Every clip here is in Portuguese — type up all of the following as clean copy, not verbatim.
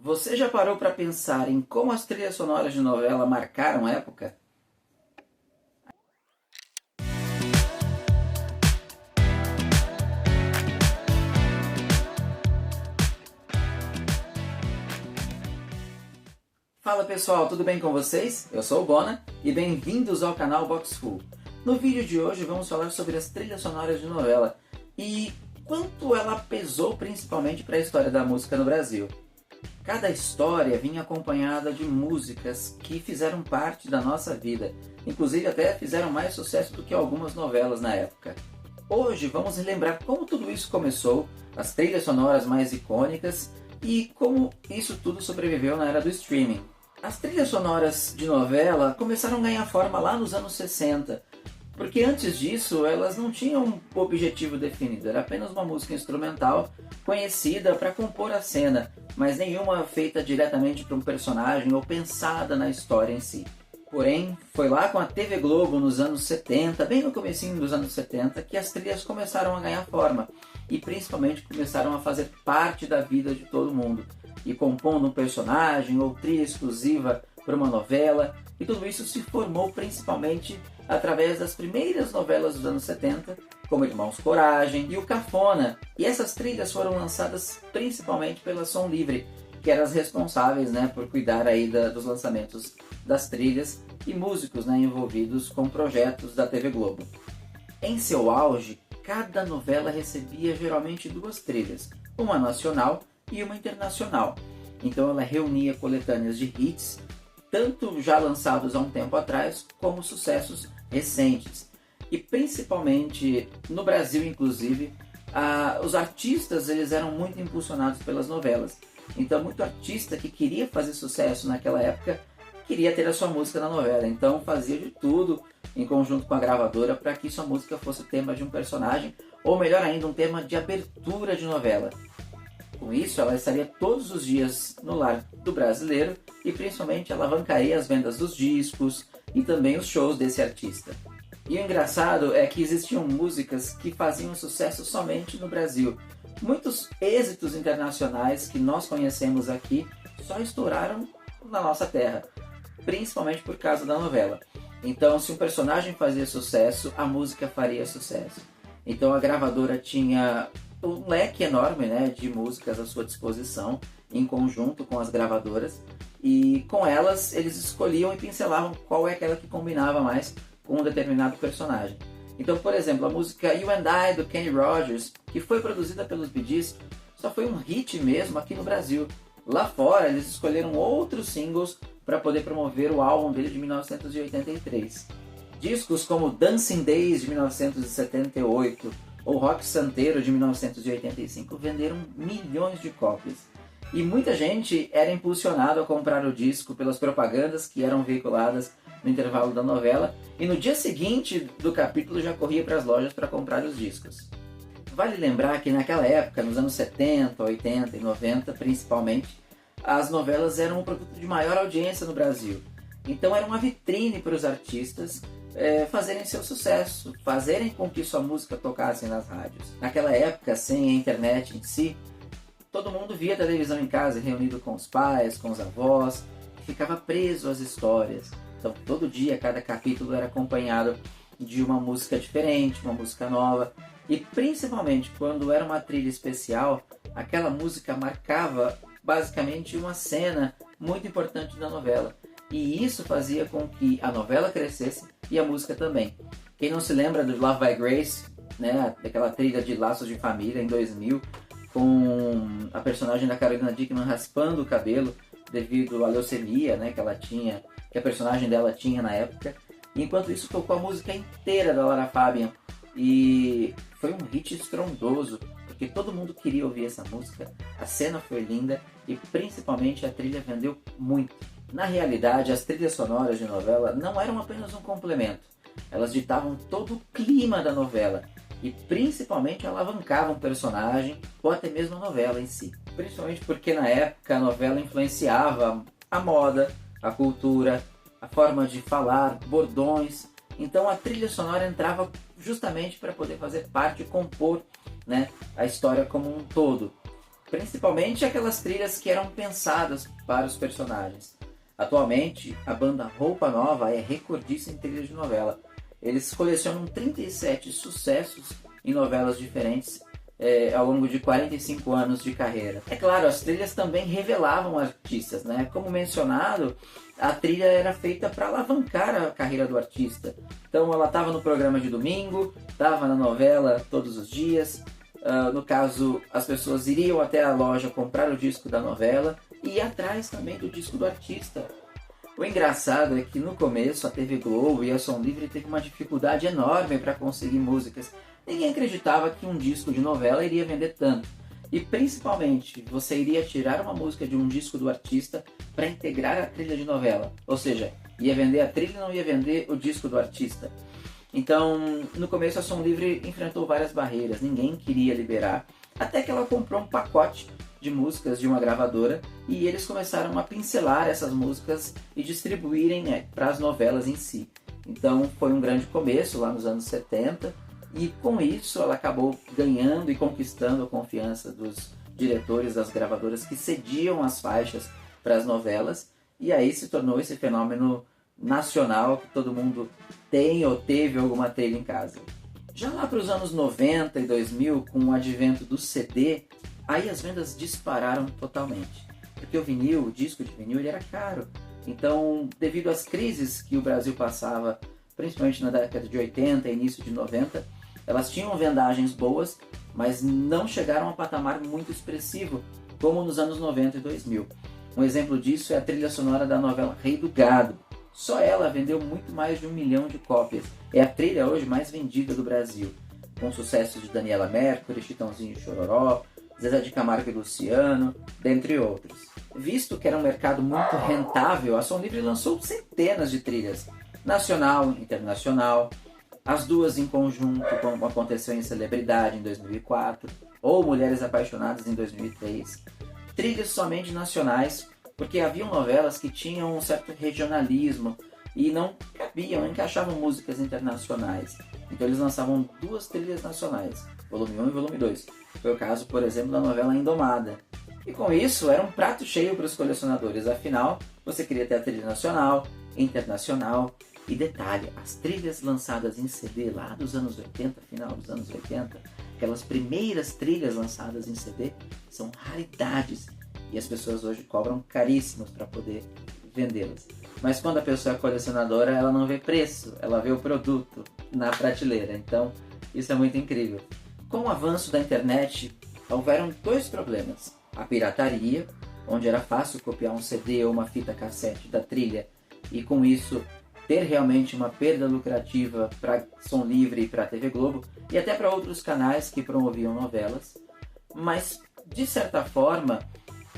Você já parou para pensar em como as trilhas sonoras de novela marcaram época? Fala pessoal, tudo bem com vocês? Eu sou o Bona e bem-vindos ao canal Boxful. No vídeo de hoje vamos falar sobre as trilhas sonoras de novela e quanto ela pesou principalmente para a história da música no Brasil. Cada história vinha acompanhada de músicas que fizeram parte da nossa vida, inclusive até fizeram mais sucesso do que algumas novelas na época. Hoje vamos relembrar como tudo isso começou, as trilhas sonoras mais icônicas e como isso tudo sobreviveu na era do streaming. As trilhas sonoras de novela começaram a ganhar forma lá nos anos 60, porque antes disso elas não tinham um objetivo definido, era apenas uma música instrumental conhecida para compor a cena, mas nenhuma feita diretamente para um personagem ou pensada na história em si. Porém, foi lá com a TV Globo nos anos 70, bem no comecinho dos anos 70, que as trilhas começaram a ganhar forma e principalmente começaram a fazer parte da vida de todo mundo, e compondo um personagem ou trilha exclusiva para uma novela, e tudo isso se formou principalmente através das primeiras novelas dos anos 70, como Irmãos Coragem e O Cafona, e essas trilhas foram lançadas principalmente pela Som Livre, que eram as responsáveis, por cuidar aí dos lançamentos das trilhas e músicos, envolvidos com projetos da TV Globo. Em seu auge, cada novela recebia geralmente duas trilhas, uma nacional e uma internacional. Então ela reunia coletâneas de hits, tanto já lançados há um tempo atrás, como sucessos recentes. E principalmente no Brasil, inclusive, os artistas eles eram muito impulsionados pelas novelas. Então muito artista que queria fazer sucesso naquela época queria ter a sua música na novela. Então fazia de tudo em conjunto com a gravadora para que sua música fosse o tema de um personagem, ou melhor ainda, um tema de abertura de novela. Com isso, ela estaria todos os dias no lar do brasileiro e principalmente alavancaria as vendas dos discos e também os shows desse artista. E o engraçado é que existiam músicas que faziam sucesso somente no Brasil. Muitos êxitos internacionais que nós conhecemos aqui só estouraram na nossa terra, principalmente por causa da novela. Então, se um personagem fazia sucesso, a música faria sucesso. Então a gravadora tinha um leque enorme de músicas à sua disposição, em conjunto com as gravadoras, e com elas eles escolhiam e pincelavam qual é aquela que combinava mais com um determinado personagem. Então, por exemplo, a música You and I, do Kenny Rogers, que foi produzida pelos Bee Gees, só foi um hit mesmo aqui no Brasil. Lá fora eles escolheram outros singles para poder promover o álbum dele de 1983. Discos como Dancing Days de 1978 ou Rock Santeiro de 1985 venderam milhões de cópias. E muita gente era impulsionado a comprar o disco pelas propagandas que eram veiculadas no intervalo da novela, e no dia seguinte do capítulo já corria para as lojas para comprar os discos. Vale lembrar que naquela época, nos anos 70, 80 e 90 principalmente, as novelas eram um produto de maior audiência no Brasil. Então era uma vitrine para os artistas fazerem seu sucesso, fazerem com que sua música tocasse nas rádios. Naquela época, sem a internet em si, todo mundo via televisão em casa, reunido com os pais, com os avós, e ficava preso às histórias. Então todo dia, cada capítulo era acompanhado de uma música diferente, uma música nova, e principalmente quando era uma trilha especial, aquela música marcava basicamente uma cena muito importante da novela. E isso fazia com que a novela crescesse e a música também. Quem não se lembra do Love by Grace, daquela trilha de Laços de Família em 2000, com a personagem da Carolina Dickman raspando o cabelo devido à leucemia que ela tinha, que a personagem dela tinha na época. E enquanto isso tocou a música inteira da Lara Fabian e foi um hit estrondoso, porque todo mundo queria ouvir essa música, a cena foi linda e principalmente a trilha vendeu muito. Na realidade, as trilhas sonoras de novela não eram apenas um complemento, elas ditavam todo o clima da novela e principalmente alavancavam o personagem ou até mesmo a novela em si. Principalmente porque na época a novela influenciava a moda, a cultura, a forma de falar, bordões. Então a trilha sonora entrava justamente para poder fazer parte e compor a história como um todo. principalmente aquelas trilhas que eram pensadas para os personagens. Atualmente, a banda Roupa Nova é recordista em trilhas de novela. Eles colecionam 37 sucessos em novelas diferentes ao longo de 45 anos de carreira. É claro, as trilhas também revelavam artistas, né? Como mencionado, a trilha era feita para alavancar a carreira do artista. Então ela estava no programa de domingo, estava na novela todos os dias. No caso, as pessoas iriam até a loja comprar o disco da novela e ir atrás também do disco do artista. O engraçado é que no começo a TV Globo e a Som Livre teve uma dificuldade enorme para conseguir músicas. Ninguém acreditava que um disco de novela iria vender tanto. E principalmente, você iria tirar uma música de um disco do artista para integrar a trilha de novela. Ou seja, ia vender a trilha e não ia vender o disco do artista. Então, no começo a Som Livre enfrentou várias barreiras, ninguém queria liberar. Até que ela comprou um pacote de músicas de uma gravadora e eles começaram a pincelar essas músicas e distribuírem para as novelas em si. Então foi um grande começo lá nos anos 70 e com isso ela acabou ganhando e conquistando a confiança dos diretores das gravadoras que cediam as faixas para as novelas e aí se tornou esse fenômeno nacional que todo mundo tem ou teve alguma trilha em casa. Já lá para os anos 90 e 2000, com o advento do CD, aí as vendas dispararam totalmente. Porque o disco de vinil, ele era caro. Então, devido às crises que o Brasil passava, principalmente na década de 80 e início de 90, elas tinham vendagens boas, mas não chegaram a um patamar muito expressivo, como nos anos 90 e 2000. Um exemplo disso é a trilha sonora da novela Rei do Gado. Só ela vendeu muito mais de 1 milhão de cópias. É a trilha hoje mais vendida do Brasil, com sucessos de Daniela Mercury, Chitãozinho e Chororó, Zezé de Camargo e Luciano, dentre outros. Visto que era um mercado muito rentável, a Som Livre lançou centenas de trilhas, nacional e internacional, as duas em conjunto, como aconteceu em Celebridade em 2004, ou Mulheres Apaixonadas em 2003, trilhas somente nacionais, porque haviam novelas que tinham um certo regionalismo e não encaixavam músicas internacionais. Então eles lançavam 2 trilhas nacionais, volume 1 e volume 2. Foi o caso, por exemplo, da novela Indomada. E com isso era um prato cheio para os colecionadores, afinal, você queria ter a trilha nacional, internacional. E detalhe, as trilhas lançadas em CD lá dos anos 80, final dos anos 80, aquelas primeiras trilhas lançadas em CD, são raridades. E as pessoas hoje cobram caríssimos para poder vendê-las. Mas quando a pessoa é colecionadora, ela não vê preço, ela vê o produto na prateleira. Então, isso é muito incrível. Com o avanço da internet, houveram 2 problemas. A pirataria, onde era fácil copiar um CD ou uma fita cassete da trilha e com isso ter realmente uma perda lucrativa para Som Livre e para a TV Globo e até para outros canais que promoviam novelas. Mas, de certa forma,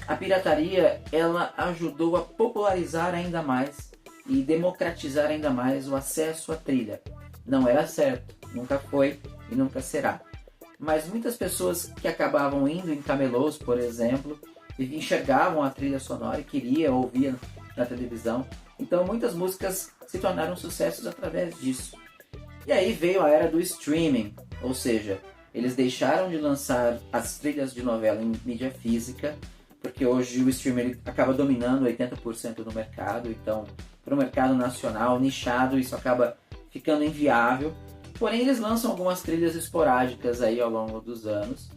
a pirataria ela ajudou a popularizar ainda mais e democratizar ainda mais o acesso à trilha. Não era certo, nunca foi e nunca será. Mas muitas pessoas que acabavam indo em camelôs, por exemplo, enxergavam a trilha sonora e queriam ouvir na televisão. Então muitas músicas se tornaram sucessos através disso. E aí veio a era do streaming, ou seja, eles deixaram de lançar as trilhas de novela em mídia física, porque hoje o streaming acaba dominando 80% do mercado, então para o mercado nacional, nichado, isso acaba ficando inviável. Porém, eles lançam algumas trilhas esporádicas aí ao longo dos anos,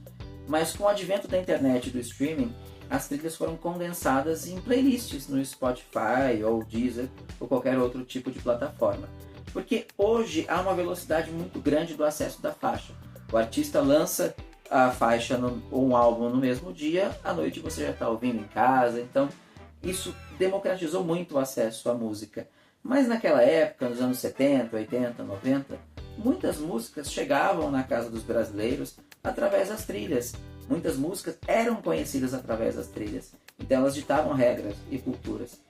mas com o advento da internet e do streaming, as trilhas foram condensadas em playlists no Spotify ou Deezer ou qualquer outro tipo de plataforma. Porque hoje há uma velocidade muito grande do acesso da faixa. O artista lança a faixa ou um álbum no mesmo dia, à noite você já está ouvindo em casa, então isso democratizou muito o acesso à música. Mas naquela época, nos anos 70, 80, 90, muitas músicas chegavam na casa dos brasileiros através das trilhas. Muitas músicas eram conhecidas através das trilhas, então elas ditavam regras e culturas.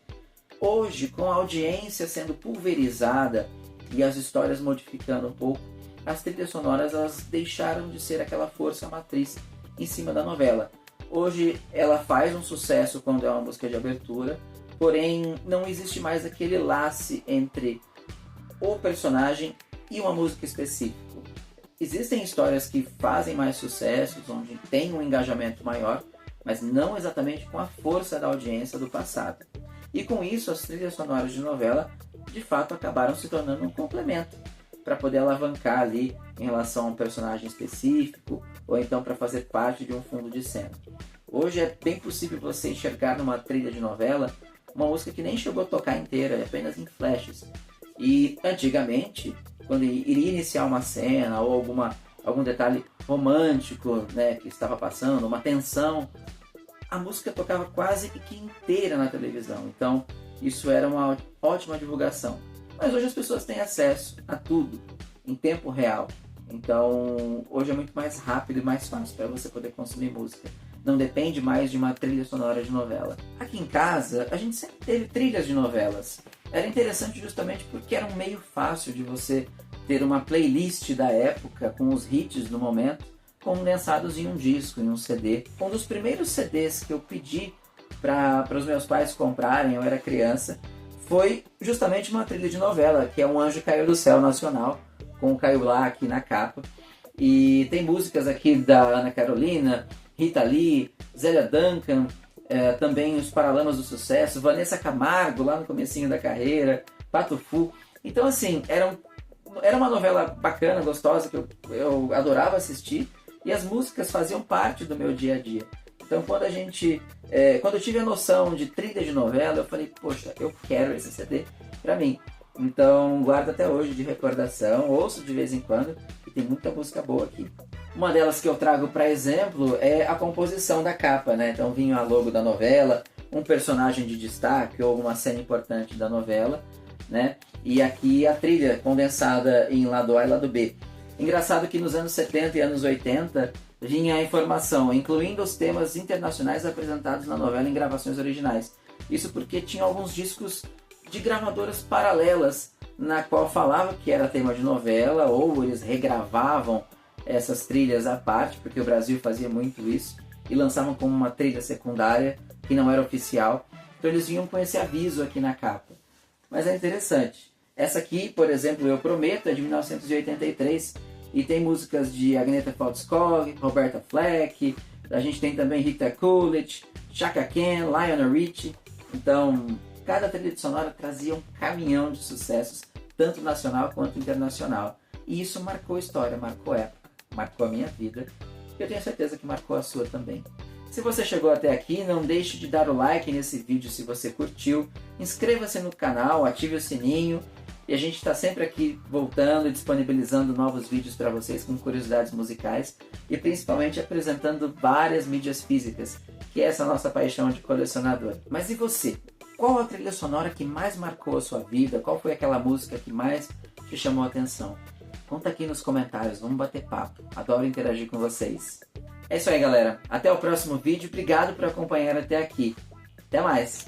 Hoje, com a audiência sendo pulverizada e as histórias modificando um pouco, as trilhas sonoras elas deixaram de ser aquela força matriz em cima da novela. Hoje ela faz um sucesso quando é uma música de abertura, porém não existe mais aquele laço entre o personagem e uma música específica. Existem histórias que fazem mais sucessos, onde tem um engajamento maior, mas não exatamente com a força da audiência do passado. E com isso, as trilhas sonoras de novela, de fato, acabaram se tornando um complemento para poder alavancar ali em relação a um personagem específico, ou então para fazer parte de um fundo de cena. Hoje é bem possível você enxergar numa trilha de novela uma música que nem chegou a tocar inteira, é apenas em flashes. E antigamente, quando iria iniciar uma cena ou algum detalhe romântico, né, que estava passando, uma tensão, a música tocava quase que inteira na televisão. Então isso era uma ótima divulgação. Mas hoje as pessoas têm acesso a tudo em tempo real. Então hoje é muito mais rápido e mais fácil para você poder consumir música. Não depende mais de uma trilha sonora de novela. Aqui em casa a gente sempre teve trilhas de novelas. Era interessante justamente porque era um meio fácil de você ter uma playlist da época com os hits do momento condensados em um disco, em um CD. Um dos primeiros CDs que eu pedi para os meus pais comprarem, eu era criança, foi justamente uma trilha de novela, que é Um Anjo Caiu do Céu Nacional, com o Caio Blá aqui na capa. E tem músicas aqui da Ana Carolina, Rita Lee, Zélia Duncan, também os Paralamas do Sucesso, Vanessa Camargo lá no comecinho da carreira, Pato Fu. Então assim, era uma novela bacana, gostosa, que eu adorava assistir, e as músicas faziam parte do meu dia a dia. Então quando eu tive a noção de trilha de novela, eu falei, poxa, eu quero esse CD pra mim. Então guardo até hoje de recordação, ouço de vez em quando, e tem muita música boa aqui. Uma delas que eu trago para exemplo é a composição da capa, né? Então vinha a logo da novela, um personagem de destaque ou alguma cena importante da novela, né? E aqui a trilha condensada em lado A e lado B. Engraçado que nos anos 70 e anos 80 vinha a informação, incluindo os temas internacionais apresentados na novela em gravações originais. Isso porque tinha alguns discos de gravadoras paralelas, na qual falava que era tema de novela, ou eles regravavam essas trilhas à parte, porque o Brasil fazia muito isso, e lançavam como uma trilha secundária, que não era oficial. Então eles vinham com esse aviso aqui na capa. Mas é interessante. Essa aqui, por exemplo, Eu Prometo, é de 1983, e tem músicas de Agnetha Faltskog, Roberta Fleck, a gente tem também Rita Coolidge, Chaka Khan, Lionel Richie. Então, cada trilha sonora trazia um caminhão de sucessos, tanto nacional quanto internacional. E isso marcou história, marcou época, marcou a minha vida, e eu tenho certeza que marcou a sua também. Se você chegou até aqui, não deixe de dar o like nesse vídeo se você curtiu, inscreva-se no canal, ative o sininho, e a gente está sempre aqui voltando e disponibilizando novos vídeos para vocês com curiosidades musicais e principalmente apresentando várias mídias físicas, que é essa nossa paixão de colecionador. Mas e você? Qual a trilha sonora que mais marcou a sua vida? Qual foi aquela música que mais te chamou a atenção? Conta aqui nos comentários, vamos bater papo. Adoro interagir com vocês. É isso aí, galera. Até o próximo vídeo. Obrigado por acompanhar até aqui. Até mais!